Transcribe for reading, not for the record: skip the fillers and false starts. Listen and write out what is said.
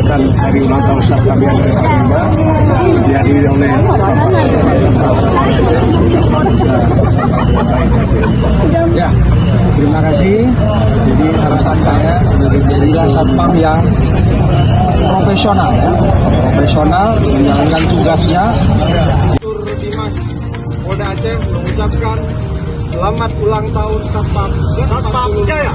kegiatan hari ulang tahun Satpam yang ke-45 dihadiri oleh ya, terima kasih. Jadi harapan saya jadilah satpam yang profesional ya, profesional menjalankan tugasnya. Dimas Polda Aceh mengucapkan selamat ulang tahun Satpam Jaya.